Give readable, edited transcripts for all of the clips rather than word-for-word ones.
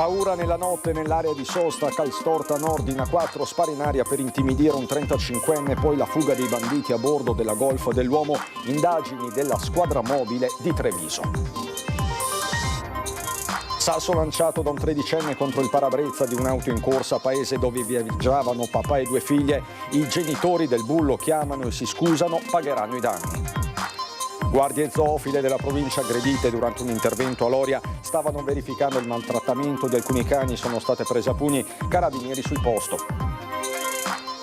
Paura nella notte nell'area di sosta, Calstorta Nord in A4, spari in aria per intimidire un 35enne, poi la fuga dei banditi a bordo della Golf dell'uomo, indagini della squadra mobile di Treviso. Sasso lanciato da un 13enne contro il parabrezza di un'auto in corsa, paese dove viaggiavano papà e due figlie. I genitori del bullo chiamano e si scusano, pagheranno i danni. Guardie zoofile della provincia aggredite durante un intervento a Loria stavano verificando il maltrattamento di alcuni cani, sono state prese a pugni, carabinieri sul posto.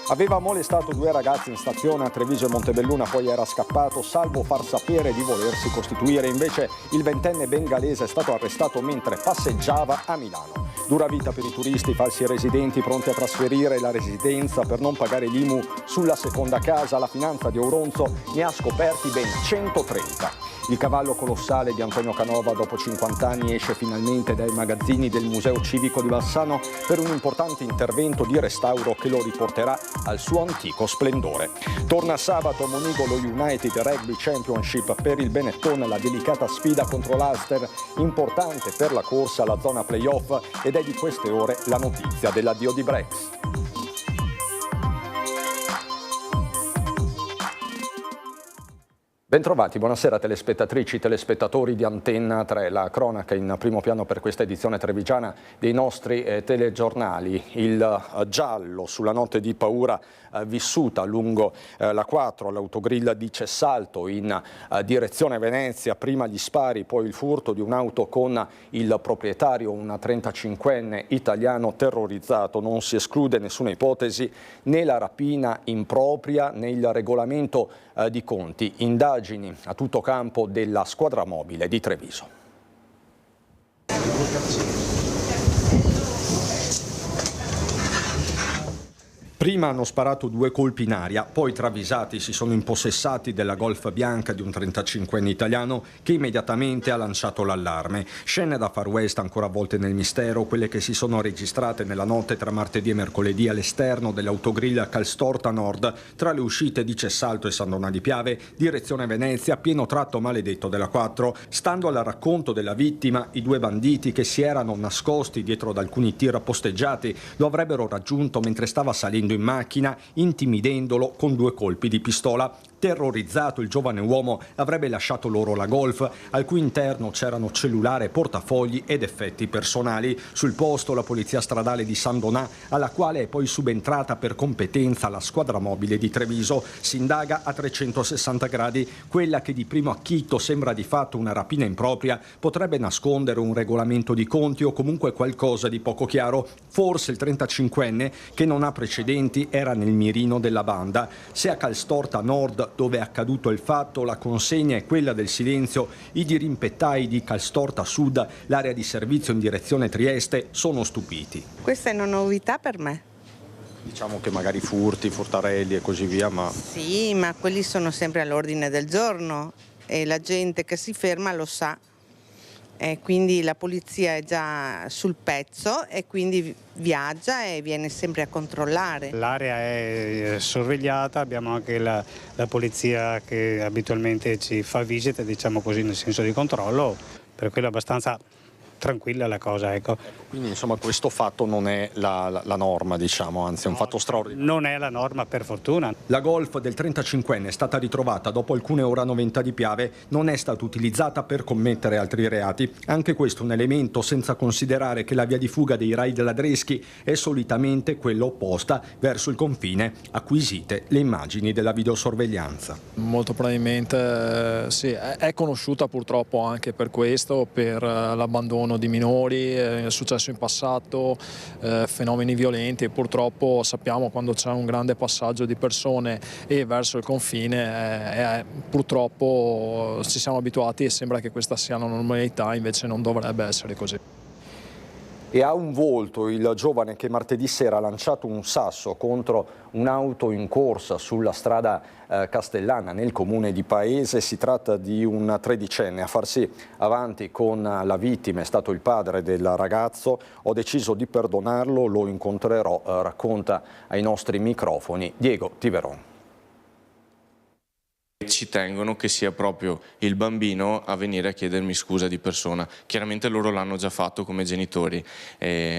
Aveva molestato due ragazzi in stazione a Treviso e Montebelluna, poi era scappato, salvo far sapere di volersi costituire. Invece il 20enne bengalese è stato arrestato mentre passeggiava a Milano. Dura vita per i turisti, falsi residenti pronti a trasferire la residenza per non pagare l'IMU sulla seconda casa. La finanza di Auronzo ne ha scoperti ben 130. Il cavallo colossale di Antonio Canova, dopo 50 anni, esce finalmente dai magazzini del Museo Civico di Bassano per un importante intervento di restauro che lo riporterà al suo antico splendore. Torna sabato a Monigo lo United Rugby Championship per il Benetton, la delicata sfida contro l'Ulster, importante per la corsa alla zona playoff, ed è di queste ore la notizia dell'addio di Brex. Bentrovati, buonasera telespettatrici, telespettatori di Antenna 3, la cronaca in primo piano per questa edizione trevigiana dei nostri telegiornali. Il giallo sulla notte di paura vissuta lungo la 4, l'autogrill di Cessalto in direzione Venezia, prima gli spari, poi il furto di un'auto con il proprietario, un 35enne italiano terrorizzato. Non si esclude nessuna ipotesi, né la rapina impropria né il regolamento di conti. Indagini a tutto campo della squadra mobile di Treviso. Prima hanno sparato due colpi in aria, poi travisati si sono impossessati della Golf bianca di un 35enne italiano che immediatamente ha lanciato l'allarme. Scene da Far West ancora avvolte nel mistero, quelle che si sono registrate nella notte tra martedì e mercoledì all'esterno dell'autogrill Calstorta Nord, tra le uscite di Cessalto e San Donà di Piave, direzione Venezia, pieno tratto maledetto della 4. Stando al racconto della vittima, i due banditi che si erano nascosti dietro ad alcuni tir posteggiati lo avrebbero raggiunto mentre stava salendo in macchina, intimidendolo con due colpi di pistola. Terrorizzato, il giovane uomo avrebbe lasciato loro la Golf, al cui interno c'erano cellulare, portafogli ed effetti personali. Sul posto la polizia stradale di San Donà, alla quale è poi subentrata per competenza la squadra mobile di Treviso. Si indaga a 360 gradi. Quella che di primo acchito sembra di fatto una rapina impropria potrebbe nascondere un regolamento di conti o comunque qualcosa di poco chiaro. Forse il 35enne, che non ha precedenti, era nel mirino della banda. Se a Calstorta Nord, dove è accaduto il fatto, la consegna è quella del silenzio, i dirimpettai di Calstorta Sud, l'area di servizio in direzione Trieste, sono stupiti. Questa è una novità per me. Diciamo che magari furti, furtarelli e così via, ma... Sì, ma quelli sono sempre all'ordine del giorno e la gente che si ferma lo sa. E quindi la polizia è già sul pezzo e quindi viaggia e viene sempre a controllare. L'area è sorvegliata, abbiamo anche la polizia che abitualmente ci fa visite, diciamo così, nel senso di controllo, per quello è abbastanza tranquilla la cosa, ecco. Quindi insomma questo fatto non è la norma, diciamo, anzi è un fatto straordinario. Non è la norma, per fortuna. La Golf del 35enne è stata ritrovata dopo alcune ore a Noventa di Piave, non è stata utilizzata per commettere altri reati. Anche questo un elemento, senza considerare che la via di fuga dei raid ladreschi è solitamente quella opposta, verso il confine, acquisite le immagini della videosorveglianza. Molto probabilmente sì, è conosciuta purtroppo anche per questo, per l'abbandono di minori, è successo in passato, fenomeni violenti, e purtroppo sappiamo quando c'è un grande passaggio di persone e verso il confine purtroppo ci siamo abituati e sembra che questa sia una normalità, invece non dovrebbe essere così. E ha un volto il giovane che martedì sera ha lanciato un sasso contro un'auto in corsa sulla strada Castellana nel comune di Paese. Si tratta di un 13enne. A farsi avanti con la vittima è stato il padre del ragazzo. Ho deciso di perdonarlo, lo incontrerò, racconta ai nostri microfoni Diego Tiveron. ci tengono che sia proprio il bambino a venire a chiedermi scusa di persona. Chiaramente loro l'hanno già fatto come genitori,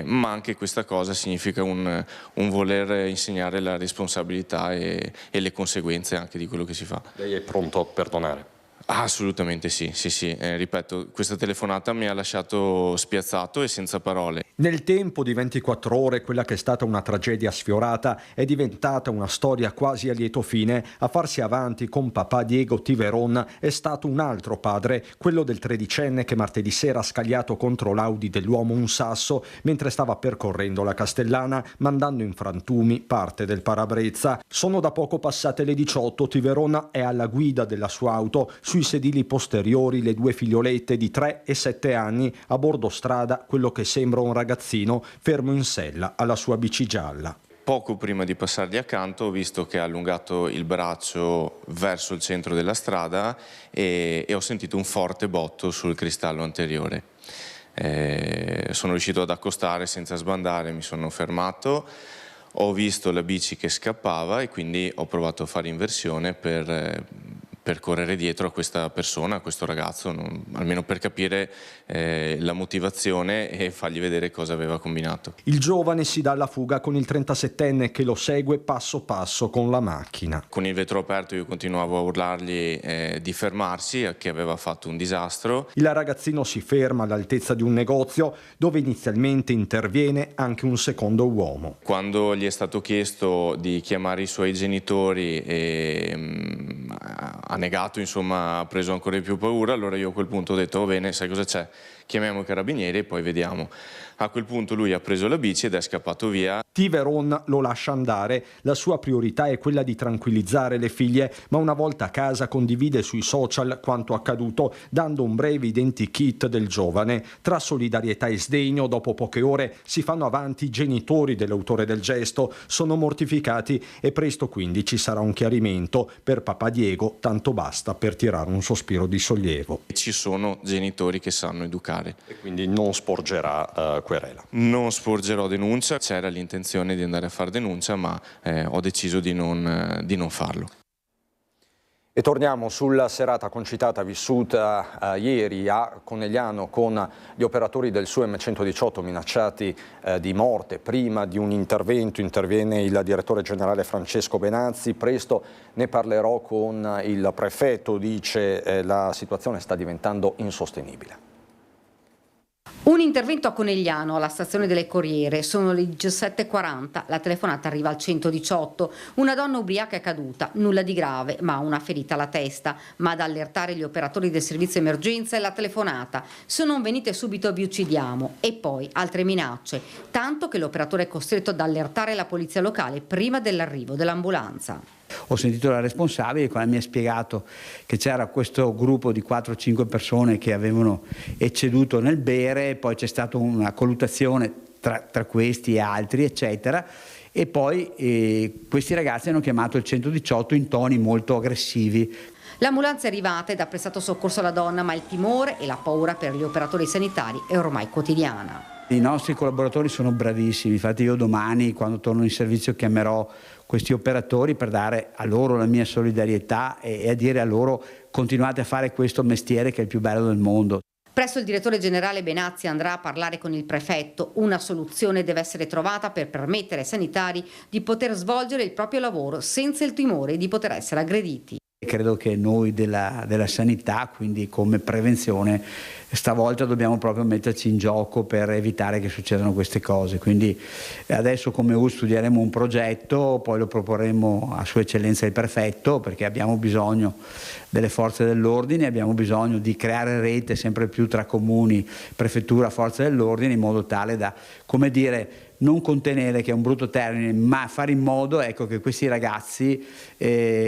ma anche questa cosa significa un voler insegnare la responsabilità e le conseguenze anche di quello che si fa. Lei è pronto a perdonare? Assolutamente sì. Ripeto, questa telefonata mi ha lasciato spiazzato e senza parole. Nel tempo di 24 ore, quella che è stata una tragedia sfiorata è diventata una storia quasi a lieto fine. A farsi avanti con papà Diego Tiveron è stato un altro padre, quello del tredicenne che martedì sera ha scagliato contro l'Audi dell'uomo un sasso mentre stava percorrendo la Castellana, mandando in frantumi parte del parabrezza. Sono da poco passate le 18, Tiveron è alla guida della sua auto, sui sedili posteriori le 2 figliolette di 3 e 7 anni, a bordo strada quello che sembra un ragazzino fermo in sella alla sua bici gialla. Poco prima di passargli accanto ho visto che ha allungato il braccio verso il centro della strada e ho sentito un forte botto sul cristallo anteriore. Sono riuscito ad accostare senza sbandare, mi sono fermato, ho visto la bici che scappava e quindi ho provato a fare inversione per correre dietro a questa persona, a questo ragazzo, almeno per capire la motivazione e fargli vedere cosa aveva combinato. Il giovane si dà alla fuga con il 37enne che lo segue passo passo con la macchina. Con il vetro aperto io continuavo a urlargli di fermarsi, che aveva fatto un disastro. Il ragazzino si ferma all'altezza di un negozio dove inizialmente interviene anche un secondo uomo. Quando gli è stato chiesto di chiamare i suoi genitori ha negato, insomma, ha preso ancora di più paura, allora io a quel punto ho detto va bene, sai cosa c'è? Chiamiamo i carabinieri e poi vediamo. A quel punto lui ha preso la bici ed è scappato via. Tiveron lo lascia andare, la sua priorità è quella di tranquillizzare le figlie, ma una volta a casa condivide sui social quanto accaduto, dando un breve identikit del giovane. Tra solidarietà e sdegno, dopo poche ore si fanno avanti i genitori dell'autore del gesto, sono mortificati e presto quindi ci sarà un chiarimento. Per papà Diego tanto basta per tirare un sospiro di sollievo. Ci sono genitori che sanno educare. E quindi non sporgerà querela? Non sporgerò denuncia, c'era l'intenzione di andare a fare denuncia, ma ho deciso di non farlo. E torniamo sulla serata concitata vissuta ieri a Conegliano con gli operatori del SUEM 118 minacciati di morte. Prima di un interviene il direttore generale Francesco Benazzi. Presto ne parlerò con il prefetto, dice la situazione sta diventando insostenibile. Un intervento a Conegliano, alla stazione delle Corriere, sono le 17:40, la telefonata arriva al 118, una donna ubriaca è caduta, nulla di grave ma una ferita alla testa, ma ad allertare gli operatori del servizio emergenza è la telefonata, se non venite subito vi uccidiamo, e poi altre minacce, tanto che l'operatore è costretto ad allertare la polizia locale prima dell'arrivo dell'ambulanza. Ho sentito la responsabile quando mi ha spiegato che c'era questo gruppo di 4-5 persone che avevano ecceduto nel bere, poi c'è stata una colluttazione tra questi e altri, eccetera, e poi questi ragazzi hanno chiamato il 118 in toni molto aggressivi. L'ambulanza è arrivata ed ha prestato soccorso alla donna, ma il timore e la paura per gli operatori sanitari è ormai quotidiana. I nostri collaboratori sono bravissimi, infatti io domani quando torno in servizio chiamerò questi operatori per dare a loro la mia solidarietà e a dire a loro continuate a fare questo mestiere che è il più bello del mondo. Presto il direttore generale Benazzi andrà a parlare con il prefetto. Una soluzione deve essere trovata per permettere ai sanitari di poter svolgere il proprio lavoro senza il timore di poter essere aggrediti. Credo che noi della sanità, quindi come prevenzione, stavolta dobbiamo proprio metterci in gioco per evitare che succedano queste cose. Quindi adesso come U studieremo un progetto, poi lo proporremo a Sua Eccellenza il Prefetto, perché abbiamo bisogno delle forze dell'ordine, abbiamo bisogno di creare rete sempre più tra comuni, prefettura, forze dell'ordine, in modo tale da, come dire, non contenere, che è un brutto termine, ma fare in modo, ecco, che questi ragazzi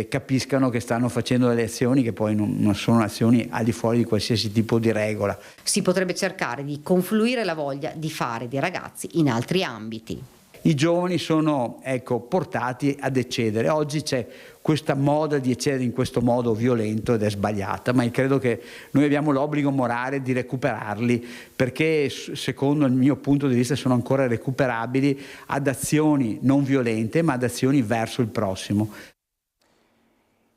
capiscano che stanno facendo delle azioni che poi non sono azioni al di fuori di qualsiasi tipo di regola. Si potrebbe cercare di confluire la voglia di fare dei ragazzi in altri ambiti. I giovani sono, ecco, portati ad eccedere. Oggi c'è questa moda di eccedere in questo modo violento ed è sbagliata, ma io credo che noi abbiamo l'obbligo morale di recuperarli, perché secondo il mio punto di vista sono ancora recuperabili ad azioni non violente, ma ad azioni verso il prossimo.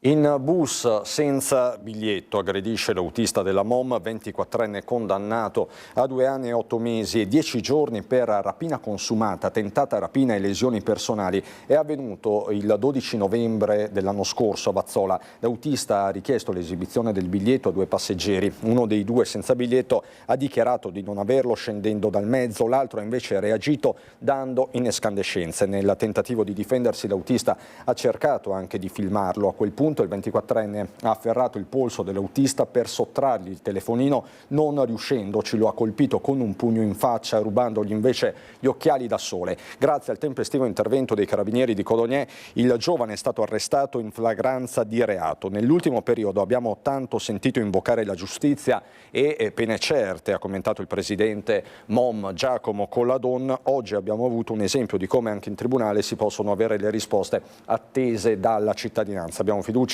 In bus senza biglietto aggredisce l'autista della MOM, 24enne condannato a 2 anni e 8 mesi e 10 giorni per rapina consumata, tentata rapina e lesioni personali. È avvenuto il 12 novembre dell'anno scorso a Vazzola. L'autista ha richiesto l'esibizione del biglietto a 2 passeggeri. Uno dei 2 senza biglietto ha dichiarato di non averlo scendendo dal mezzo, l'altro invece ha reagito dando in escandescenze. Nel tentativo di difendersi l'autista ha cercato anche di filmarlo. A quel punto il 24enne ha afferrato il polso dell'autista per sottrargli il telefonino, non riuscendoci lo ha colpito con un pugno in faccia, rubandogli invece gli occhiali da sole. Grazie al tempestivo intervento dei carabinieri di Codogné, il giovane è stato arrestato in flagranza di reato. Nell'ultimo periodo abbiamo tanto sentito invocare la giustizia e pene certe, ha commentato il presidente MOM Giacomo Colladon. Oggi abbiamo avuto un esempio di come anche in tribunale si possono avere le risposte attese dalla cittadinanza. Abbiamo fiducia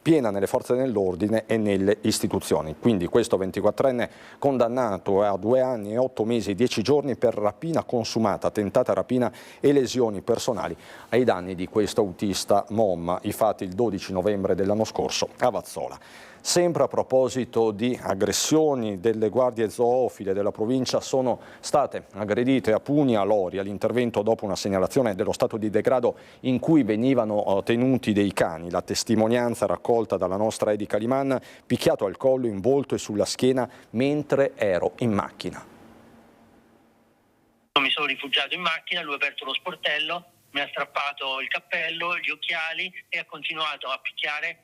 piena nelle forze dell'ordine e nelle istituzioni. Quindi questo 24enne condannato a 2 anni e 8 mesi e 10 giorni per rapina consumata, tentata rapina e lesioni personali ai danni di questo autista MOM, i fatti il 12 novembre dell'anno scorso a Vazzola. Sempre a proposito di aggressioni, delle guardie zoofile della provincia sono state aggredite a pugni a Lori all'intervento dopo una segnalazione dello stato di degrado in cui venivano tenuti dei cani. La testimonianza raccolta dalla nostra Edi Caliman: picchiato al collo, in volto e sulla schiena mentre ero in macchina. Mi sono rifugiato in macchina, lui ha aperto lo sportello, mi ha strappato il cappello, gli occhiali e ha continuato a picchiare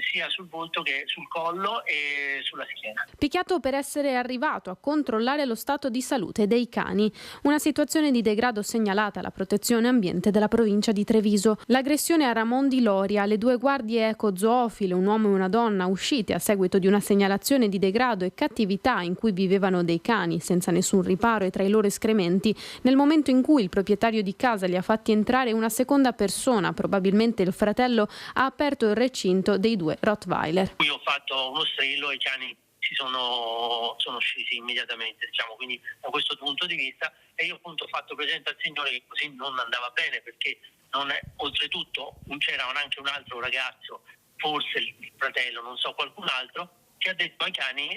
sia sul volto che sul collo e sulla schiena. Picchiato per essere arrivato a controllare lo stato di salute dei cani, una situazione di degrado segnalata alla protezione ambiente della provincia di Treviso. L'aggressione a Ramondi Loria, le 2 guardie ecozoofile, un uomo e una donna, uscite a seguito di una segnalazione di degrado e cattività in cui vivevano dei cani senza nessun riparo e tra i loro escrementi, nel momento in cui il proprietario di casa li ha fatti entrare, una seconda persona, probabilmente il fratello, ha aperto il recinto dei 2 Rottweiler. Qui ho fatto uno strillo e i cani sono scesi immediatamente, diciamo, quindi da questo punto di vista, e io appunto ho fatto presente al signore che così non andava bene, perché oltretutto c'era anche un altro ragazzo, forse il fratello, non so, qualcun altro, che ha detto ai cani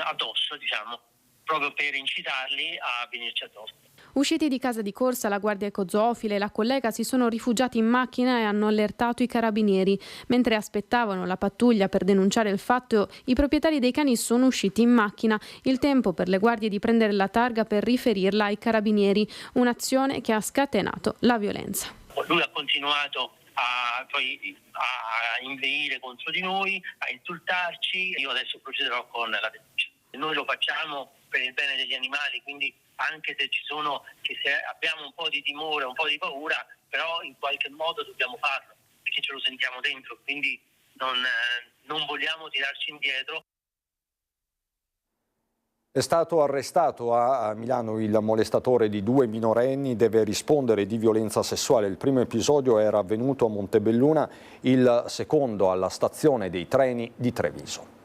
addosso, diciamo, proprio per incitarli a venirci addosso. Usciti di casa di corsa, la guardia ecozoofile e la collega si sono rifugiati in macchina e hanno allertato i carabinieri. Mentre aspettavano la pattuglia per denunciare il fatto, i proprietari dei cani sono usciti in macchina. Il tempo per le guardie di prendere la targa per riferirla ai carabinieri, un'azione che ha scatenato la violenza. Lui ha continuato a inveire contro di noi, a insultarci. Io adesso procederò con la denuncia. Noi lo facciamo per il bene degli animali, quindi anche se se abbiamo un po' di timore, un po' di paura, però in qualche modo dobbiamo farlo, perché ce lo sentiamo dentro, quindi non vogliamo tirarci indietro. È stato arrestato a Milano il molestatore di 2 minorenni, deve rispondere di violenza sessuale. Il primo episodio era avvenuto a Montebelluna, il secondo alla stazione dei treni di Treviso.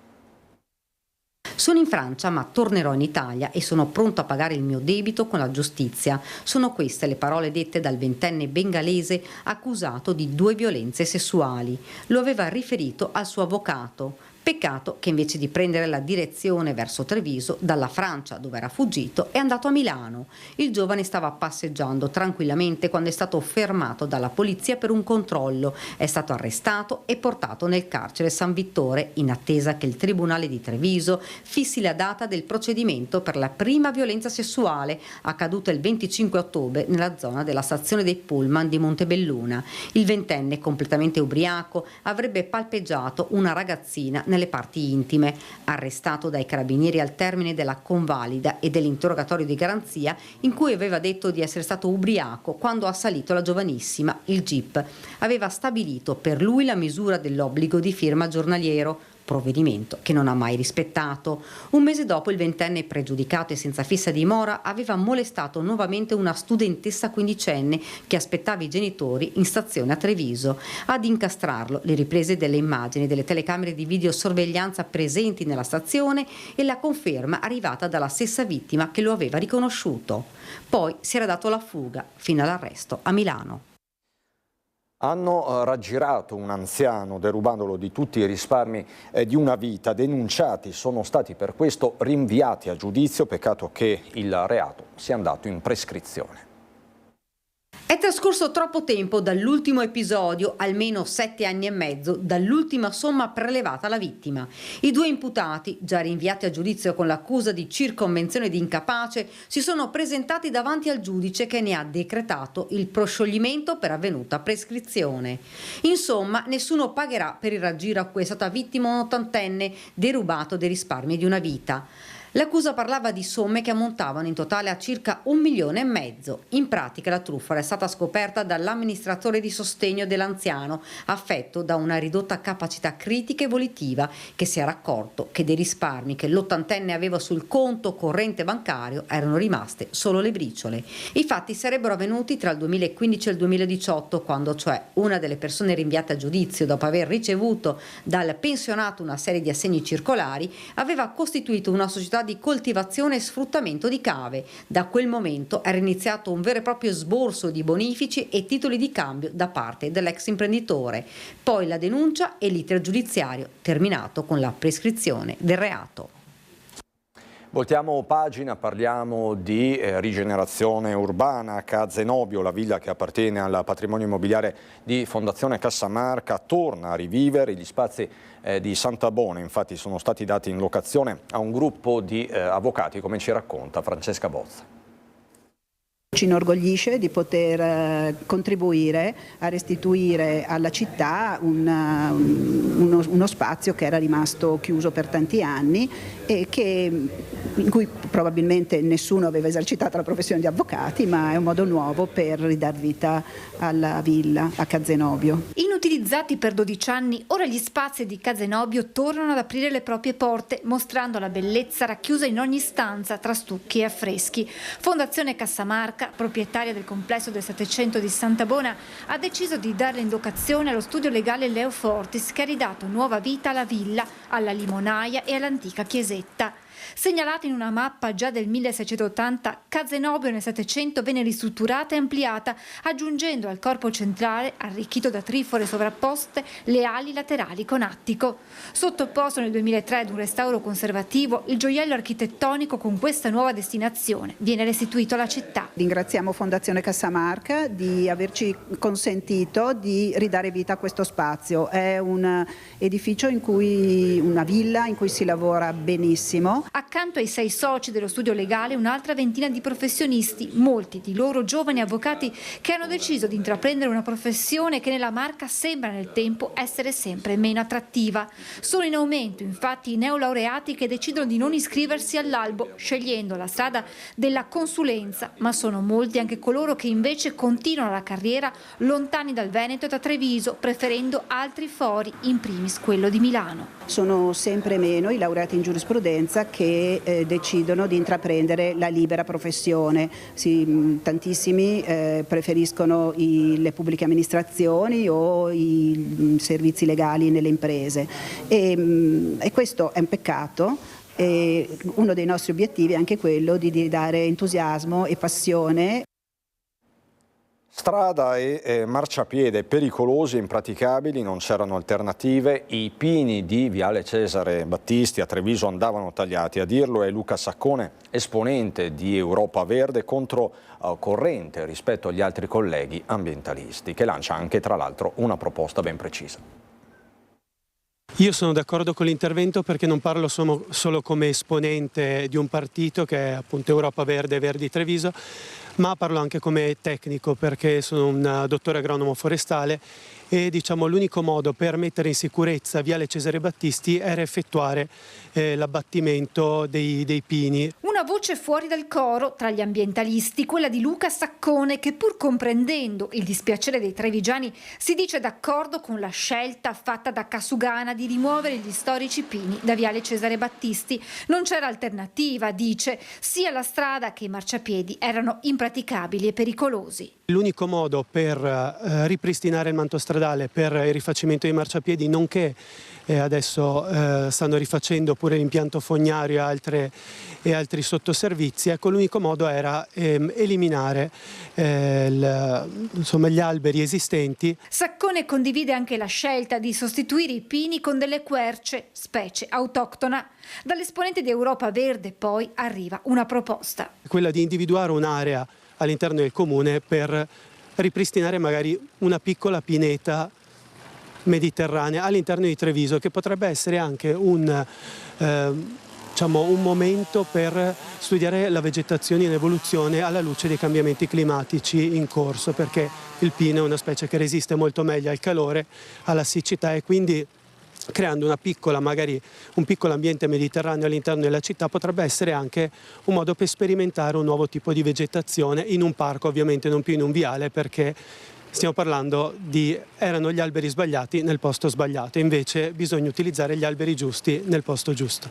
Sono in Francia, ma tornerò in Italia e sono pronto a pagare il mio debito con la giustizia. Sono queste le parole dette dal 20enne bengalese accusato di 2 violenze sessuali. Lo aveva riferito al suo avvocato. Peccato che invece di prendere la direzione verso Treviso, dalla Francia dove era fuggito, è andato a Milano. Il giovane stava passeggiando tranquillamente quando è stato fermato dalla polizia per un controllo. È stato arrestato e portato nel carcere San Vittore in attesa che il Tribunale di Treviso fissi la data del procedimento per la prima violenza sessuale accaduta il 25 ottobre nella zona della stazione dei Pullman di Montebelluna. Il 20enne, completamente ubriaco, avrebbe palpeggiato una ragazzina nelle parti intime. Arrestato dai carabinieri al termine della convalida e dell'interrogatorio di garanzia, in cui aveva detto di essere stato ubriaco quando ha assalito la giovanissima. Il GIP aveva stabilito per lui la misura dell'obbligo di firma giornaliero, provvedimento che non ha mai rispettato. Un mese dopo il 20enne pregiudicato e senza fissa dimora aveva molestato nuovamente una studentessa quindicenne che aspettava i genitori in stazione a Treviso. Ad incastrarlo le riprese delle immagini delle telecamere di videosorveglianza presenti nella stazione e la conferma arrivata dalla stessa vittima che lo aveva riconosciuto. Poi si era dato la fuga fino all'arresto a Milano. Hanno raggirato un anziano derubandolo di tutti i risparmi di una vita. Denunciati sono stati per questo rinviati a giudizio. Peccato che il reato sia andato in prescrizione. È trascorso troppo tempo dall'ultimo episodio, almeno 7 anni e mezzo, dall'ultima somma prelevata alla vittima. I 2 imputati, già rinviati a giudizio con l'accusa di circonvenzione di incapace, si sono presentati davanti al giudice che ne ha decretato il proscioglimento per avvenuta prescrizione. Insomma, nessuno pagherà per il raggiro a cui è stata vittima un ottantenne derubato dei risparmi di una vita. L'accusa parlava di somme che ammontavano in totale a circa 1,5 milioni. In pratica la truffa era stata scoperta dall'amministratore di sostegno dell'anziano, affetto da una ridotta capacità critica e volitiva, che si era accorto che dei risparmi che l'ottantenne aveva sul conto corrente bancario erano rimaste solo le briciole. I fatti sarebbero avvenuti tra il 2015 e il 2018, quando cioè una delle persone rinviate a giudizio, dopo aver ricevuto dal pensionato una serie di assegni circolari, aveva costituito una società di coltivazione e sfruttamento di cave. Da quel momento era iniziato un vero e proprio sborso di bonifici e titoli di cambio da parte dell'ex imprenditore. Poi la denuncia e l'iter giudiziario, terminato con la prescrizione del reato. Voltiamo pagina, parliamo di rigenerazione urbana a Cazenobio, la villa che appartiene al patrimonio immobiliare di Fondazione Cassamarca torna a rivivere. Gli spazi di Sant'Abone infatti sono stati dati in locazione a un gruppo di avvocati, come ci racconta Francesca Bozza. Ci inorgoglisce di poter contribuire a restituire alla città uno spazio che era rimasto chiuso per tanti anni e in cui probabilmente nessuno aveva esercitato la professione di avvocati, ma è un modo nuovo per ridar vita alla villa a Cazenobio. Inutilizzati per 12 anni, ora gli spazi di Cazenobio tornano ad aprire le proprie porte, mostrando la bellezza racchiusa in ogni stanza tra stucchi e affreschi. Fondazione Cassamarca, proprietaria del complesso del 700 di Sant'Abona, ha deciso di darle in locazione allo studio legale Leo Fortis, che ha ridato nuova vita alla villa, alla limonaia e all'antica chiesetta. Segnalata in una mappa già del 1680, Cazenobio nel 700 venne ristrutturata e ampliata, aggiungendo al corpo centrale, arricchito da trifore sovrapposte, le ali laterali con attico. Sottoposto nel 2003 ad un restauro conservativo, il gioiello architettonico con questa nuova destinazione viene restituito alla città. Ringraziamo Fondazione Cassamarca di averci consentito di ridare vita a questo spazio. È un edificio una villa in cui si lavora benissimo. Accanto ai 6 soci dello studio legale, un'altra ventina di professionisti, molti di loro giovani avvocati che hanno deciso di intraprendere una professione che nella Marca sembra nel tempo essere sempre meno attrattiva. Sono in aumento infatti i neolaureati che decidono di non iscriversi all'albo, scegliendo la strada della consulenza, ma sono molti anche coloro che invece continuano la carriera lontani dal Veneto e da Treviso, preferendo altri fori, in primis quello di Milano. Sono sempre meno i laureati in giurisprudenza che decidono di intraprendere la libera professione. Tantissimi preferiscono le pubbliche amministrazioni o i servizi legali nelle imprese e questo è un peccato. E uno dei nostri obiettivi è anche quello di dare entusiasmo e passione. Strada e marciapiede pericolosi e impraticabili, non c'erano alternative, i pini di Viale Cesare Battisti a Treviso andavano tagliati, a dirlo è Luca Saccone, esponente di Europa Verde, controcorrente rispetto agli altri colleghi ambientalisti, che lancia anche tra l'altro una proposta ben precisa. Io sono d'accordo con l'intervento perché non parlo solo come esponente di un partito che è appunto Europa Verde e Verdi Treviso, ma parlo anche come tecnico perché sono un dottore agronomo forestale e l'unico modo per mettere in sicurezza Viale Cesare Battisti era effettuare l'abbattimento dei pini. Una voce fuori dal coro tra gli ambientalisti, quella di Luca Saccone, che pur comprendendo il dispiacere dei trevigiani si dice d'accordo con la scelta fatta da Casugana di rimuovere gli storici pini da Viale Cesare Battisti. Non c'era alternativa, dice, sia la strada che i marciapiedi erano impraticabili impraticabili e pericolosi. L'unico modo per ripristinare il manto stradale per il rifacimento dei marciapiedi, nonché adesso stanno rifacendo pure l'impianto fognario e altri sottoservizi, ecco, l'unico modo era eliminare gli alberi esistenti. Saccone condivide anche la scelta di sostituire i pini con delle querce, specie autoctona. Dall'esponente di Europa Verde poi arriva una proposta. Quella di individuare un'area all'interno del comune per ripristinare magari una piccola pineta mediterranea all'interno di Treviso, che potrebbe essere anche un momento per studiare la vegetazione in evoluzione alla luce dei cambiamenti climatici in corso, perché il pino è una specie che resiste molto meglio al calore, alla siccità, e quindi creando magari un piccolo ambiente mediterraneo all'interno della città potrebbe essere anche un modo per sperimentare un nuovo tipo di vegetazione in un parco, ovviamente non più in un viale, perché stiamo parlando erano gli alberi sbagliati nel posto sbagliato, invece bisogna utilizzare gli alberi giusti nel posto giusto.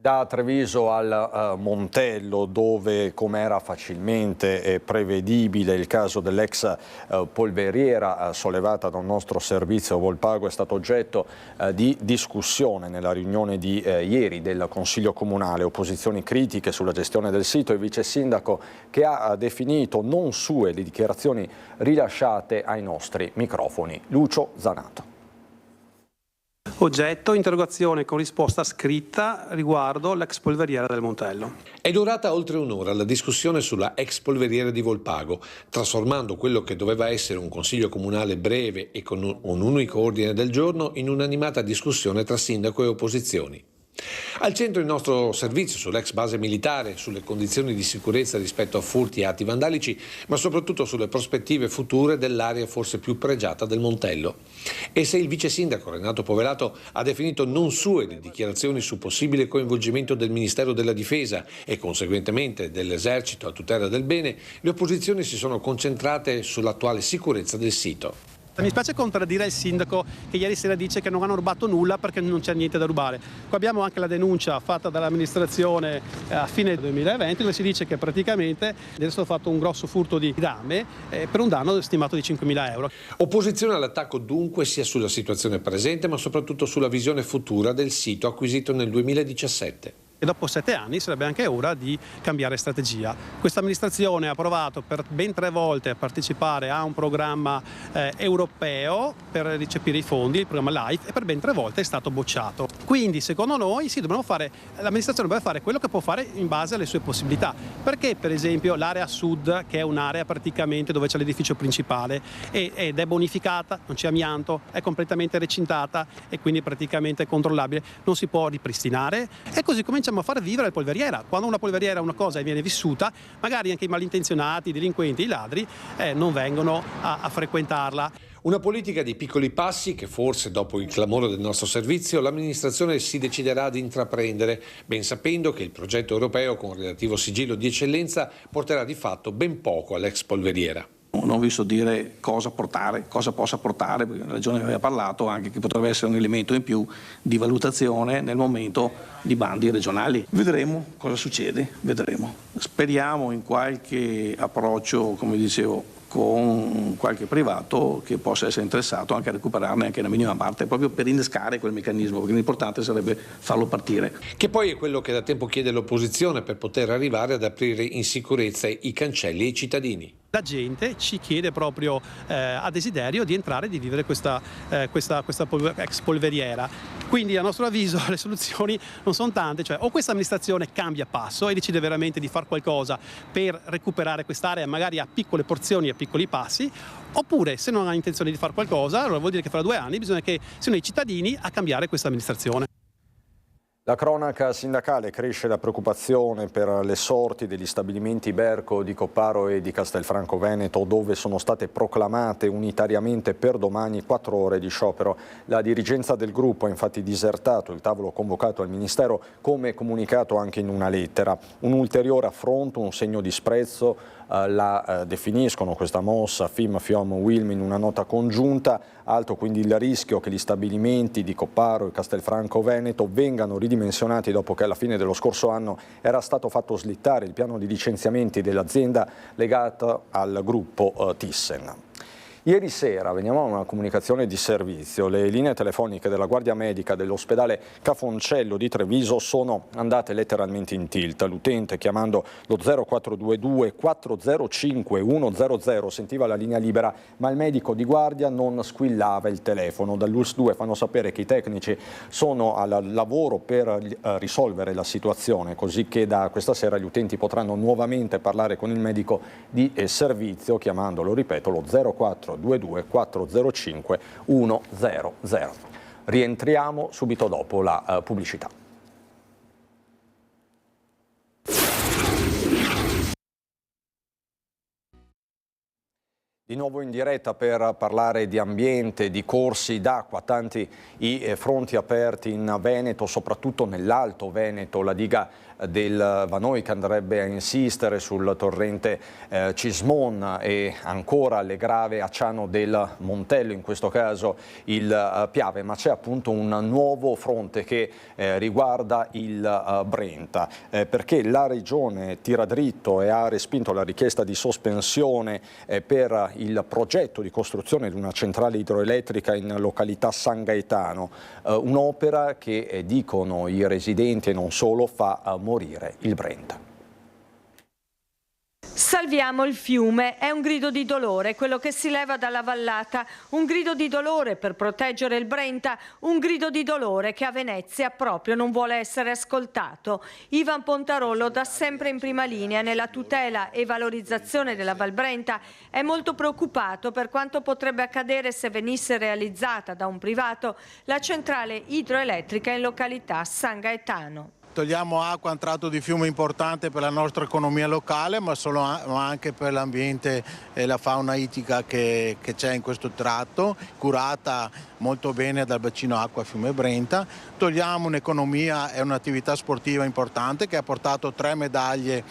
Da Treviso al Montello, dove, come era facilmente prevedibile, il caso dell'ex polveriera sollevata da un nostro servizio Volpago è stato oggetto di discussione nella riunione di ieri del Consiglio Comunale. Opposizioni critiche sulla gestione del sito e il vice sindaco che ha definito non sue le dichiarazioni rilasciate ai nostri microfoni. Lucio Zanato. Oggetto interrogazione con risposta scritta riguardo l'ex polveriera del Montello. È durata oltre un'ora la discussione sulla ex polveriera di Volpago, trasformando quello che doveva essere un consiglio comunale breve e con un unico ordine del giorno in un'animata discussione tra sindaco e opposizioni. Al centro il nostro servizio sull'ex base militare, sulle condizioni di sicurezza rispetto a furti e atti vandalici, ma soprattutto sulle prospettive future dell'area forse più pregiata del Montello. E se il vice sindaco Renato Poverato ha definito non sue le dichiarazioni su possibile coinvolgimento del Ministero della Difesa e conseguentemente dell'Esercito a tutela del bene, le opposizioni si sono concentrate sull'attuale sicurezza del sito. Mi spiace contraddire il sindaco che ieri sera dice che non hanno rubato nulla perché non c'è niente da rubare. Qua abbiamo anche la denuncia fatta dall'amministrazione a fine 2020 dove si dice che praticamente è stato fatto un grosso furto di rame per un danno stimato di 5.000 euro. Opposizione all'attacco dunque sia sulla situazione presente ma soprattutto sulla visione futura del sito acquisito nel 2017. E dopo 7 anni sarebbe anche ora di cambiare strategia. Questa amministrazione ha provato per ben 3 volte a partecipare a un programma europeo per recepire i fondi, il programma LIFE, e per ben 3 volte è stato bocciato. Quindi secondo noi l'amministrazione deve fare quello che può fare in base alle sue possibilità. Perché per esempio l'area sud, che è un'area praticamente dove c'è l'edificio principale ed è bonificata, non c'è amianto, è completamente recintata e quindi praticamente controllabile, non si può ripristinare, e così cominciamo a far vivere la polveriera. Quando una polveriera è una cosa e viene vissuta, magari anche i malintenzionati, i delinquenti, i ladri non vengono a frequentarla. Una politica di piccoli passi che forse dopo il clamore del nostro servizio l'amministrazione si deciderà ad intraprendere, ben sapendo che il progetto europeo con relativo sigillo di eccellenza porterà di fatto ben poco all'ex polveriera. Non ho visto dire cosa possa portare, perché la Regione aveva parlato anche che potrebbe essere un elemento in più di valutazione nel momento di bandi regionali. Vedremo cosa succede, vedremo. Speriamo in qualche approccio, come dicevo, con qualche privato che possa essere interessato anche a recuperarne anche una minima parte, proprio per innescare quel meccanismo, perché l'importante sarebbe farlo partire. Che poi è quello che da tempo chiede l'opposizione per poter arrivare ad aprire in sicurezza i cancelli ai cittadini. La gente ci chiede proprio a desiderio di entrare e di vivere questa ex polveriera. Quindi a nostro avviso le soluzioni non sono tante, cioè o questa amministrazione cambia passo e decide veramente di fare qualcosa per recuperare quest'area magari a piccole porzioni, a piccoli passi, oppure se non ha intenzione di fare qualcosa, allora vuol dire che fra 2 anni bisogna che siano i cittadini a cambiare questa amministrazione. La cronaca sindacale: cresce la preoccupazione per le sorti degli stabilimenti Berco di Copparo e di Castelfranco Veneto, dove sono state proclamate unitariamente per domani 4 ore di sciopero. La dirigenza del gruppo ha infatti disertato il tavolo convocato al Ministero, come comunicato anche in una lettera. Un ulteriore affronto, un segno di sprezzo, la definiscono questa mossa FIM, FIOM, UILM in una nota congiunta. Alto quindi il rischio che gli stabilimenti di Copparo e Castelfranco Veneto vengano ridimensionati ridimensionati dopo che alla fine dello scorso anno era stato fatto slittare il piano di licenziamenti dell'azienda legato al gruppo Thyssen. Ieri sera, veniamo a una comunicazione di servizio, le linee telefoniche della Guardia Medica dell'ospedale Cafoncello di Treviso sono andate letteralmente in tilt. L'utente, chiamando lo 0422 405 100, sentiva la linea libera, ma il medico di guardia non squillava il telefono. Dall'ULSS 2 fanno sapere che i tecnici sono al lavoro per risolvere la situazione, così che da questa sera gli utenti potranno nuovamente parlare con il medico di servizio, chiamandolo, ripeto, lo 0422 405 100. Rientriamo subito dopo la pubblicità. Di nuovo in diretta per parlare di ambiente, di corsi d'acqua, tanti i fronti aperti in Veneto, soprattutto nell'Alto Veneto, la diga del Vanoi che andrebbe a insistere sul torrente Cismon e ancora le grave a Ciano del Montello, in questo caso il Piave, ma c'è appunto un nuovo fronte che riguarda il Brenta, perché la Regione tira dritto e ha respinto la richiesta di sospensione per il progetto di costruzione di una centrale idroelettrica in località San Gaetano, un'opera che dicono i residenti e non solo fa morire il Brenta. Salviamo il fiume, è un grido di dolore, quello che si leva dalla vallata, un grido di dolore per proteggere il Brenta, un grido di dolore che a Venezia proprio non vuole essere ascoltato. Ivan Pontarollo, da sempre in prima linea nella tutela e valorizzazione della Val Brenta, è molto preoccupato per quanto potrebbe accadere se venisse realizzata da un privato la centrale idroelettrica in località San Gaetano. Togliamo acqua a un tratto di fiume importante per la nostra economia locale, ma anche per l'ambiente e la fauna ittica che c'è in questo tratto, curata molto bene dal bacino acqua Fiume Brenta. Togliamo un'economia e un'attività sportiva importante che ha portato 3 medaglie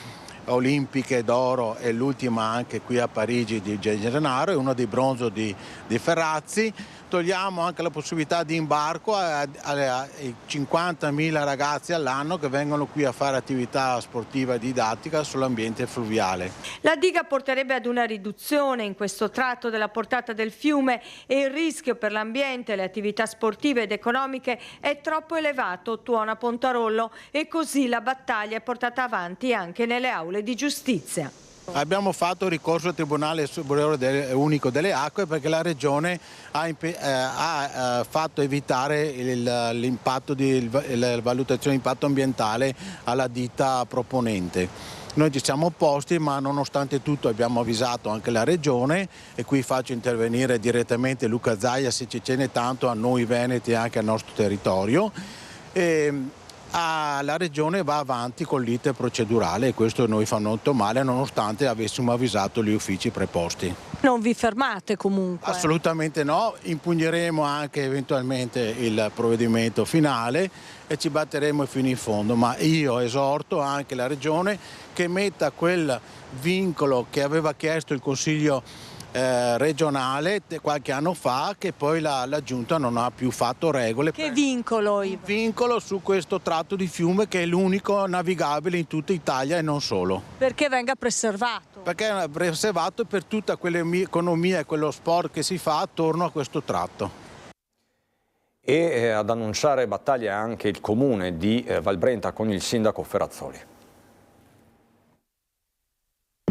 olimpiche d'oro e l'ultima anche qui a Parigi di Gennaro e una di bronzo di Ferrazzi. Togliamo anche la possibilità di imbarco ai 50.000 ragazzi all'anno che vengono qui a fare attività sportiva e didattica sull'ambiente fluviale. La diga porterebbe ad una riduzione in questo tratto della portata del fiume e il rischio per l'ambiente, le attività sportive ed economiche è troppo elevato, tuona Pontarollo, e così la battaglia è portata avanti anche nelle aule di giustizia. Abbiamo fatto ricorso al Tribunale Superiore Unico delle Acque perché la Regione ha fatto evitare l'impatto la valutazione di impatto ambientale alla ditta proponente. Noi ci siamo opposti, ma nonostante tutto abbiamo avvisato anche la Regione e qui faccio intervenire direttamente Luca Zaia se ci tiene tanto a noi veneti e anche al nostro territorio. La Regione va avanti con l'iter procedurale e questo noi fa molto male nonostante avessimo avvisato gli uffici preposti. Non vi fermate comunque? Assolutamente no, impugneremo anche eventualmente il provvedimento finale e ci batteremo fino in fondo, ma io esorto anche la Regione che metta quel vincolo che aveva chiesto il Consiglio regionale qualche anno fa, che poi la Giunta non ha più fatto regole. Che vincolo? Il vincolo su questo tratto di fiume che è l'unico navigabile in tutta Italia e non solo. Perché venga preservato? Perché è preservato per tutta quell'economia e quello sport che si fa attorno a questo tratto. E ad annunciare battaglia anche il comune di Val Brenta con il sindaco Ferrazzoli.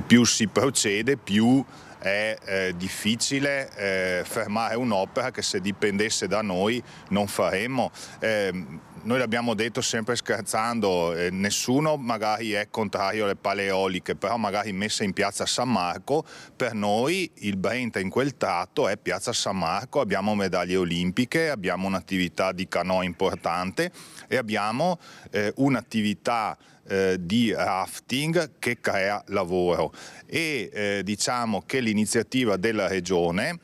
Più si procede, più è difficile fermare un'opera che se dipendesse da noi non faremmo. Noi l'abbiamo detto sempre scherzando, nessuno magari è contrario alle pale eoliche, però magari messa in piazza San Marco, per noi il Brenta in quel tratto è piazza San Marco, abbiamo medaglie olimpiche, abbiamo un'attività di canoa importante e abbiamo un'attività di rafting che crea lavoro e diciamo che l'iniziativa della Regione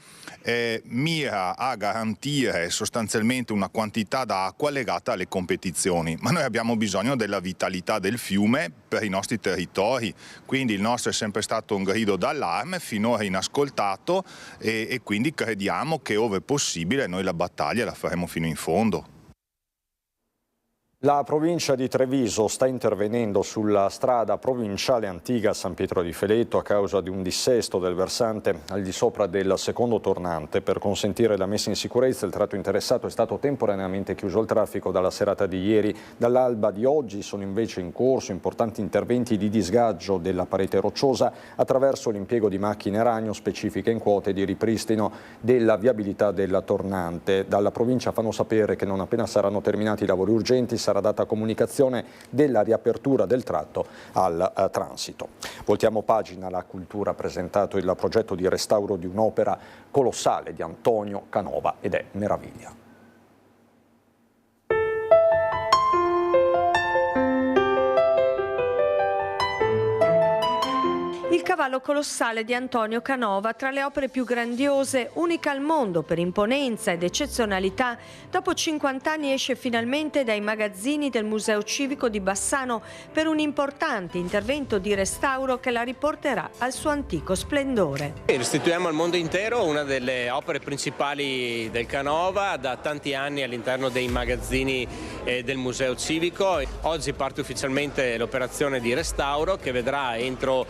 mira a garantire sostanzialmente una quantità d'acqua legata alle competizioni, ma noi abbiamo bisogno della vitalità del fiume per i nostri territori, quindi il nostro è sempre stato un grido d'allarme finora inascoltato e quindi crediamo che ove possibile noi la battaglia la faremo fino in fondo. La provincia di Treviso sta intervenendo sulla strada provinciale antica San Pietro di Feletto a causa di un dissesto del versante al di sopra del secondo tornante. Per consentire la messa in sicurezza il tratto interessato è stato temporaneamente chiuso al traffico dalla serata di ieri. Dall'alba di oggi sono invece in corso importanti interventi di disgaggio della parete rocciosa attraverso l'impiego di macchine ragno specifiche in quote di ripristino della viabilità della tornante. Dalla provincia fanno sapere che non appena saranno terminati i lavori urgenti sarà data comunicazione della riapertura del tratto al transito. Voltiamo pagina. La Cultura ha presentato il progetto di restauro di un'opera colossale di Antonio Canova ed è Meraviglia. Il cavallo colossale di Antonio Canova, tra le opere più grandiose, unica al mondo per imponenza ed eccezionalità, dopo 50 anni esce finalmente dai magazzini del Museo Civico di Bassano per un importante intervento di restauro che la riporterà al suo antico splendore. Restituiamo al mondo intero una delle opere principali del Canova, da tanti anni all'interno dei magazzini del Museo Civico. Oggi parte ufficialmente l'operazione di restauro che vedrà entro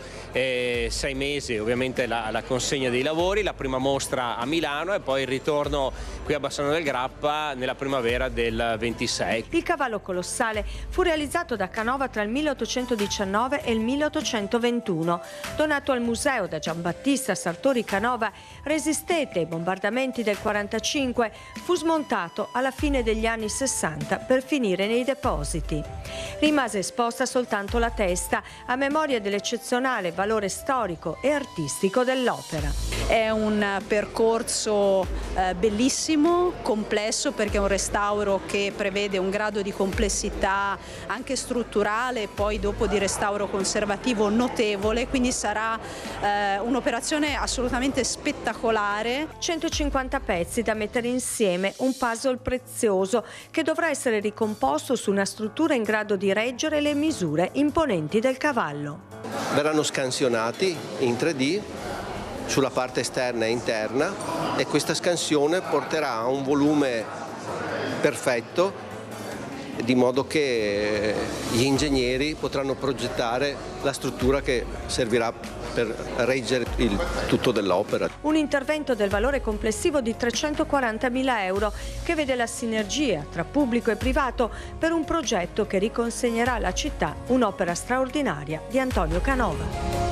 6 mesi ovviamente la consegna dei lavori, la prima mostra a Milano e poi il ritorno qui a Bassano del Grappa nella primavera del 26. Il cavallo colossale fu realizzato da Canova tra il 1819 e il 1821. Donato al museo da Giambattista Sartori Canova, resistette ai bombardamenti del 45, fu smontato alla fine degli anni 60 per finire nei depositi. Rimase esposta soltanto la testa a memoria dell'eccezionale valore storico e artistico dell'opera. È un percorso bellissimo, complesso, perché è un restauro che prevede un grado di complessità anche strutturale e poi dopo di restauro conservativo notevole, quindi sarà un'operazione assolutamente spettacolare. 150 pezzi da mettere insieme, un puzzle prezioso che dovrà essere ricomposto su una struttura in grado di reggere le misure imponenti del cavallo. Verranno scansionati in 3D sulla parte esterna e interna e questa scansione porterà a un volume perfetto, di modo che gli ingegneri potranno progettare la struttura che servirà per reggere il tutto dell'opera. Un intervento del valore complessivo di 340.000 euro che vede la sinergia tra pubblico e privato per un progetto che riconsegnerà alla città un'opera straordinaria di Antonio Canova.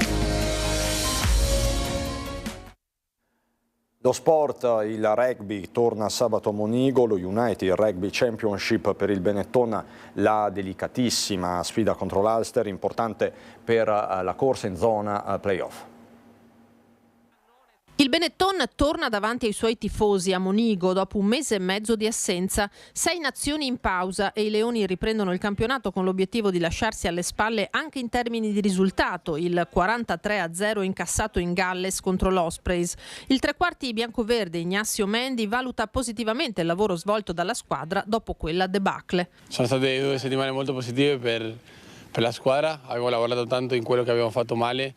Lo sport, il rugby torna sabato a Monigo, lo United Rugby Championship per il Benetton, la delicatissima sfida contro l'Ulster, importante per la corsa in zona playoff. Il Benetton torna davanti ai suoi tifosi a Monigo dopo un mese e mezzo di assenza. 6 nazioni in pausa e i Leoni riprendono il campionato con l'obiettivo di lasciarsi alle spalle anche in termini di risultato, il 43-0 incassato in Galles contro l'Ospreys. Il tre quarti biancoverde Ignacio Mendy valuta positivamente il lavoro svolto dalla squadra dopo quella debacle. Sono state 2 settimane molto positive per la squadra, abbiamo lavorato tanto in quello che abbiamo fatto male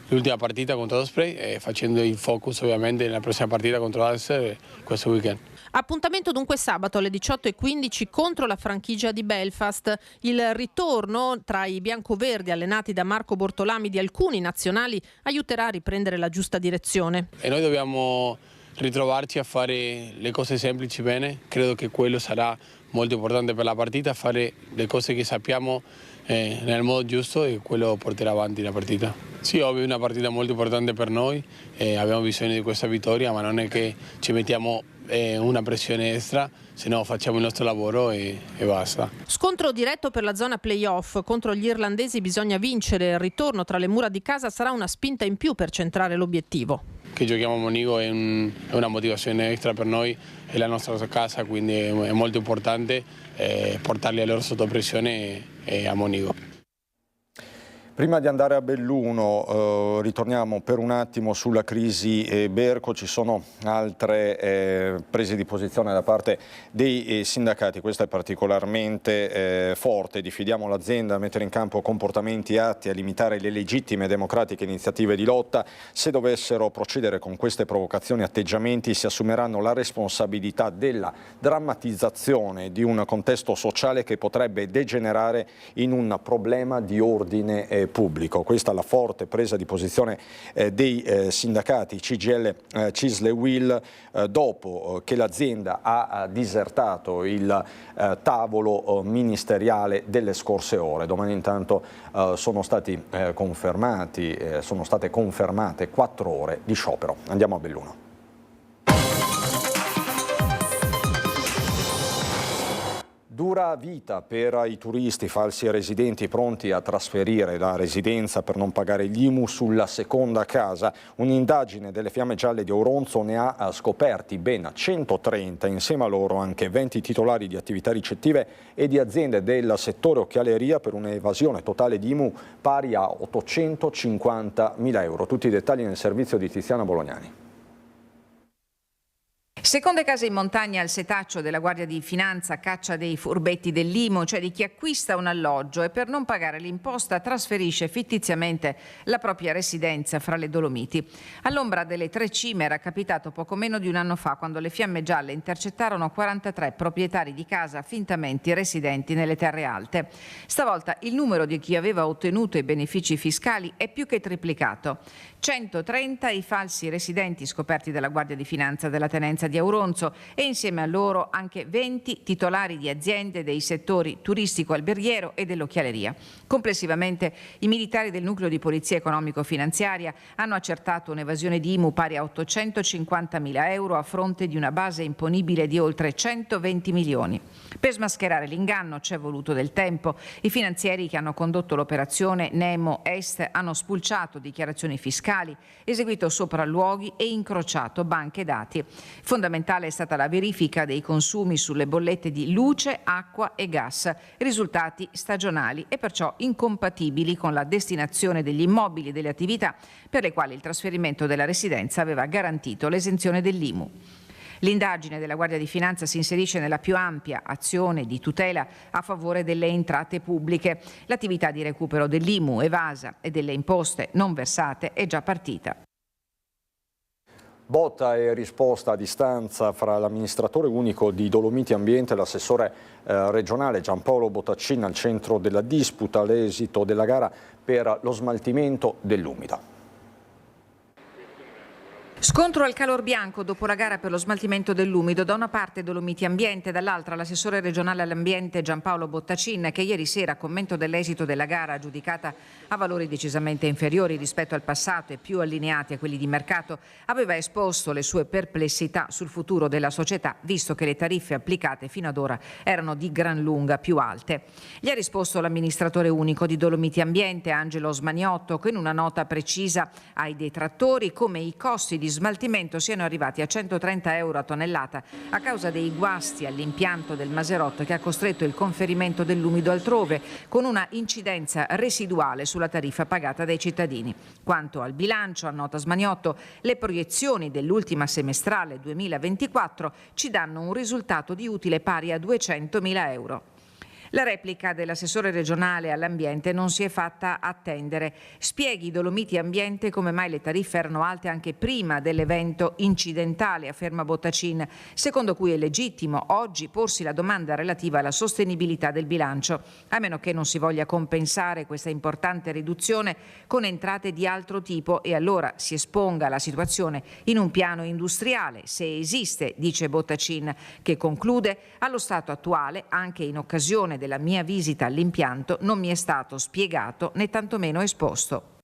l'ultima partita contro l'Osprey, facendo il focus ovviamente nella prossima partita contro l'Ulster questo weekend. Appuntamento dunque sabato alle 18:15 contro la franchigia di Belfast. Il ritorno tra i biancoverdi allenati da Marco Bortolami di alcuni nazionali aiuterà a riprendere la giusta direzione. E noi dobbiamo ritrovarci a fare le cose semplici bene, credo che quello sarà molto importante per la partita, fare le cose che sappiamo nel modo giusto e quello porterà avanti la partita. Sì, ovvio è una partita molto importante per noi, abbiamo bisogno di questa vittoria, ma non è che ci mettiamo una pressione extra, se no facciamo il nostro lavoro e basta. Scontro diretto per la zona playoff. Contro gli irlandesi bisogna vincere, il ritorno tra le mura di casa sarà una spinta in più per centrare l'obiettivo. Che giochiamo a Monigo è una motivazione extra per noi, è la nostra casa, quindi è molto importante portarli a loro sotto pressione a Monigo. Prima di andare a Belluno ritorniamo per un attimo sulla crisi Berco. Ci sono altre prese di posizione da parte dei sindacati, questa è particolarmente forte. Diffidiamo l'azienda a mettere in campo comportamenti atti a limitare le legittime e democratiche iniziative di lotta. Se dovessero procedere con queste provocazioni e atteggiamenti si assumeranno la responsabilità della drammatizzazione di un contesto sociale che potrebbe degenerare in un problema di ordine pubblico. Questa è la forte presa di posizione dei sindacati CGIL, CISL e UIL dopo che l'azienda ha disertato il tavolo ministeriale delle scorse ore. Domani intanto sono state confermate 4 ore di sciopero. Andiamo a Belluno. Dura vita per i turisti falsi residenti pronti a trasferire la residenza per non pagare gli IMU sulla seconda casa. Un'indagine delle Fiamme Gialle di Auronzo ne ha scoperti ben 130, insieme a loro anche 20 titolari di attività ricettive e di aziende del settore occhialeria per un'evasione totale di IMU pari a 850.000 euro. Tutti i dettagli nel servizio di Tiziana Bolognani. Seconde case in montagna al setaccio della Guardia di Finanza, caccia dei furbetti dell'IMU, cioè di chi acquista un alloggio e per non pagare l'imposta trasferisce fittiziamente la propria residenza fra le Dolomiti. All'ombra delle Tre Cime era capitato poco meno di un anno fa, quando le Fiamme Gialle intercettarono 43 proprietari di casa fintamente residenti nelle terre alte. Stavolta il numero di chi aveva ottenuto i benefici fiscali è più che triplicato. 130 i falsi residenti scoperti dalla Guardia di Finanza della Tenenza di Auronzo e insieme a loro anche 20 titolari di aziende dei settori turistico-alberghiero e dell'occhialeria. Complessivamente i militari del nucleo di polizia economico-finanziaria hanno accertato un'evasione di IMU pari a 850.000 euro a fronte di una base imponibile di oltre 120 milioni. Per smascherare l'inganno ci è voluto del tempo. I finanzieri che hanno condotto l'operazione Nemo Est hanno spulciato dichiarazioni fiscali, eseguito sopralluoghi e incrociato banche dati. Fondamentale è stata la verifica dei consumi sulle bollette di luce, acqua e gas, risultati stagionali e perciò incompatibili con la destinazione degli immobili e delle attività per le quali il trasferimento della residenza aveva garantito l'esenzione dell'IMU. L'indagine della Guardia di Finanza si inserisce nella più ampia azione di tutela a favore delle entrate pubbliche. L'attività di recupero dell'IMU evasa e delle imposte non versate è già partita. Botta e risposta a distanza fra l'amministratore unico di Dolomiti Ambiente e l'assessore regionale Giampaolo Bottaccin al centro della disputa all'esito della gara per lo smaltimento dell'umido. Scontro al calor bianco dopo la gara per lo smaltimento dell'umido, da una parte Dolomiti Ambiente, dall'altra l'assessore regionale all'ambiente Giampaolo Bottaccin, che ieri sera a commento dell'esito della gara giudicata a valori decisamente inferiori rispetto al passato e più allineati a quelli di mercato, aveva esposto le sue perplessità sul futuro della società, visto che le tariffe applicate fino ad ora erano di gran lunga più alte. Gli ha risposto l'amministratore unico di Dolomiti Ambiente, Angelo Smaniotto, che in una nota precisa ai detrattori come i costi di smaltimento siano arrivati a 130 euro a tonnellata a causa dei guasti all'impianto del Maserotto che ha costretto il conferimento dell'umido altrove, con una incidenza residuale sulla tariffa pagata dai cittadini. Quanto al bilancio, annota Smaniotto, le proiezioni dell'ultima semestrale 2024 ci danno un risultato di utile pari a 200.000 euro. La replica dell'assessore regionale all'ambiente non si è fatta attendere. Spieghi Dolomiti Ambiente come mai le tariffe erano alte anche prima dell'evento incidentale, afferma Bottaccin, secondo cui è legittimo oggi porsi la domanda relativa alla sostenibilità del bilancio, a meno che non si voglia compensare questa importante riduzione con entrate di altro tipo e allora si esponga la situazione in un piano industriale, se esiste, dice Bottaccin, che conclude: allo stato attuale, anche in occasione della mia visita all'impianto, non mi è stato spiegato né tantomeno esposto.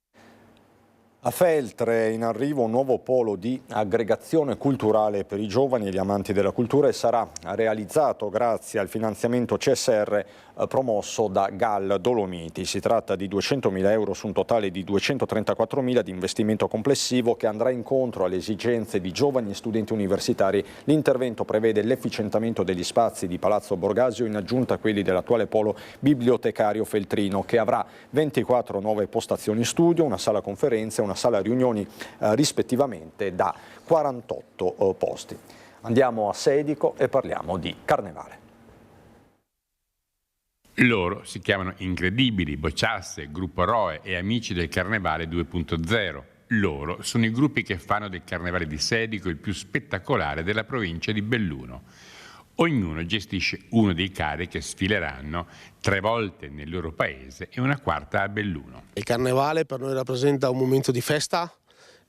A Feltre in arrivo un nuovo polo di aggregazione culturale per i giovani e gli amanti della cultura e sarà realizzato grazie al finanziamento CSR promosso da GAL Dolomiti. Si tratta di 200.000 euro su un totale di 234.000 di investimento complessivo che andrà incontro alle esigenze di giovani e studenti universitari. L'intervento prevede l'efficientamento degli spazi di Palazzo Borgasio in aggiunta a quelli dell'attuale polo bibliotecario feltrino, che avrà 24 nuove postazioni studio, una sala conferenze e una sala riunioni rispettivamente da 48 posti. Andiamo a Sedico e parliamo di Carnevale. Loro si chiamano Incredibili, Bocciasse, Gruppo Roe e Amici del Carnevale 2.0. Loro sono i gruppi che fanno del Carnevale di Sedico il più spettacolare della provincia di Belluno. Ognuno gestisce uno dei carri che sfileranno 3 volte nel loro paese e una quarta a Belluno. Il Carnevale per noi rappresenta un momento di festa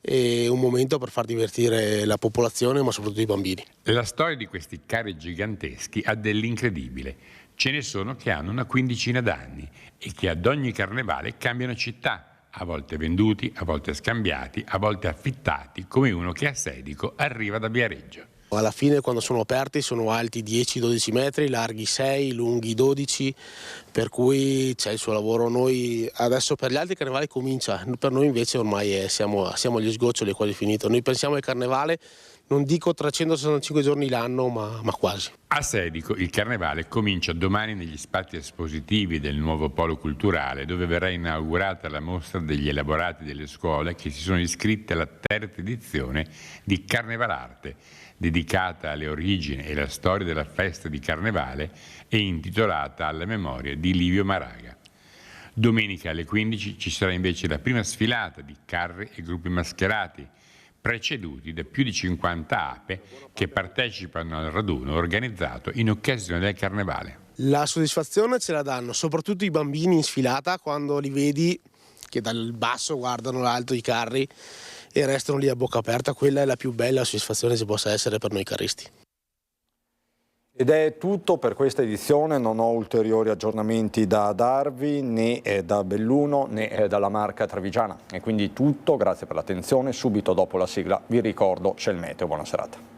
e un momento per far divertire la popolazione, ma soprattutto i bambini. La storia di questi carri giganteschi ha dell'incredibile. Ce ne sono che hanno una quindicina d'anni e che ad ogni carnevale cambiano città, a volte venduti, a volte scambiati, a volte affittati, come uno che a Sedico arriva da Viareggio. Alla fine, quando sono aperti, sono alti 10-12 metri, larghi 6, lunghi 12, per cui c'è il suo lavoro. Noi adesso per gli altri il carnevale comincia, per noi invece ormai siamo agli sgoccioli, è quasi finito. Noi pensiamo al carnevale, non dico 365 giorni l'anno, ma quasi. A Sedico il carnevale comincia domani negli spazi espositivi del nuovo polo culturale, dove verrà inaugurata la mostra degli elaborati delle scuole che si sono iscritte alla 3ª edizione di Carnevalarte, dedicata alle origini e alla storia della festa di Carnevale e intitolata alla memoria di Livio Maraga. Domenica alle 15 ci sarà invece la prima sfilata di carri e gruppi mascherati, preceduti da più di 50 ape che partecipano al raduno organizzato in occasione del Carnevale. La soddisfazione ce la danno soprattutto i bambini in sfilata, quando li vedi che dal basso guardano l'alto i carri e restano lì a bocca aperta. Quella è la più bella soddisfazione che ci possa essere per noi carristi. Ed è tutto per questa edizione, non ho ulteriori aggiornamenti da darvi né da Belluno né dalla Marca Trevigiana. E quindi tutto, grazie per l'attenzione, subito dopo la sigla vi ricordo c'è il meteo, buona serata.